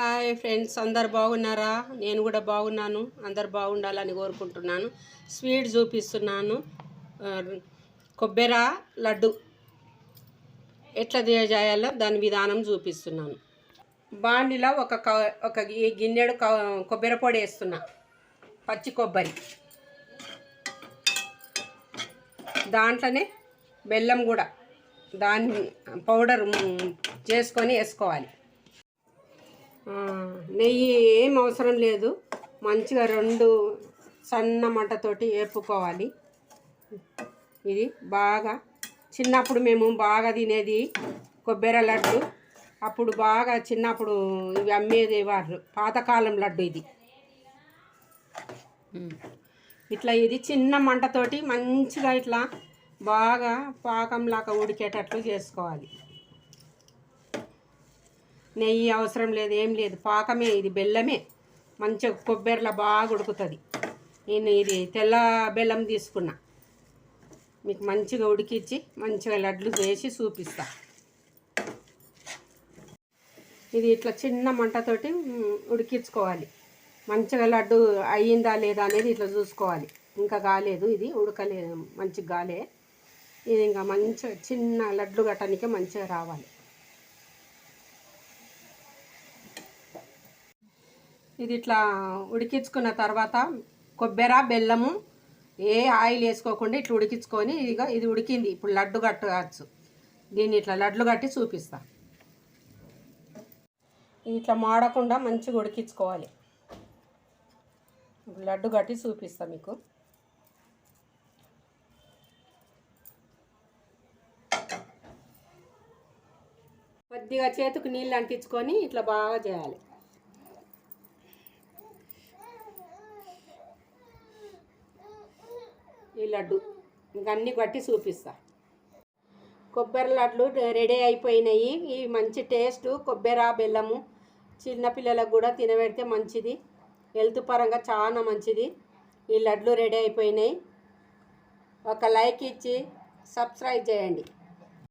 Hi friends, అందరు బాగున్నారా? నేను కూడా బాగున్నాను. అందరు బాగుండాలని కోరుకుంటున్నాను. స్వీట్ చూపిస్తున్నాను. కొబ్బరి లడ్డు ఎట్లా చేయాలో దాని విధానం చూపిస్తున్నాను. బాండిలో ఒక గిన్నెడు కొబ్బరి పొడి వేస్తున్నా, పచ్చి కొబ్బరి. దాంట్లోనే బెల్లం కూడా దాన్ని పౌడర్ చేసుకొని వేసుకోవాలి. నెయ్యి ఏం అవసరం లేదు, మంచిగా 2 సన్న మంటతోటి వేపుకోవాలి. ఇది బాగా చిన్నప్పుడు మేము బాగా తినేది కొబ్బరి లడ్డు. అప్పుడు బాగా చిన్నప్పుడు ఇవి అమ్మేది వారు, పాతకాలం లడ్డు ఇది. ఇట్లా ఇది చిన్న మంటతోటి మంచిగా ఇట్లా బాగా పాకంలాగా ఉడికేటట్లు చేసుకోవాలి. నెయ్యి అవసరం లేదు, ఏం లేదు, పాకమే. ఇది బెల్లమే, మంచిగా కొబ్బరిలో బాగా ఉడుకుతుంది. నేను ఇది తెల్ల బెల్లం తీసుకున్నా, మీకు మంచిగా ఉడికించి మంచిగా లడ్లు వేసి చూపిస్తా. ఇది ఇట్లా చిన్న మంటతోటి ఉడికించుకోవాలి. మంచిగా లడ్డు అయ్యిందా లేదా అనేది ఇట్లా చూసుకోవాలి. ఇంకా కాలేదు, ఇది ఉడకలేదు, మంచిగా కాలే. ఇది ఇంకా మంచిగా చిన్న లడ్లు గట్టనికే మంచిగా రావాలి. ఇది ఇట్లా ఉడికించుకున్న తర్వాత కొబ్బరి బెల్లము ఏ ఆయిల్ వేసుకోకుండా ఇట్లా ఉడికించుకొని ఇది ఉడికింది. ఇప్పుడు లడ్డు కట్టవచ్చు. దీన్ని ఇట్లా లడ్లు కట్టి చూపిస్తా. ఇట్లా మాడకుండా మంచిగా ఉడికించుకోవాలి. లడ్డు కట్టి చూపిస్తా మీకు. కొద్దిగా చేతికి నీళ్ళు అంటించుకొని ఇట్లా బాగా చేయాలి. ఈ లడ్డు ఇంకన్నీ కట్టి చూపిస్తా. కొబ్బరి లడ్లు రెడీ అయిపోయినాయి. ఇవి మంచి టేస్ట్. కొబ్బరి బెల్లము చిన్నపిల్లలకు కూడా తినబెడితే మంచిది, హెల్త్ పరంగా చాలా మంచిది. ఈ లడ్లు రెడీ అయిపోయినాయి. ఒక లైక్ ఇచ్చి సబ్స్క్రైబ్ చేయండి.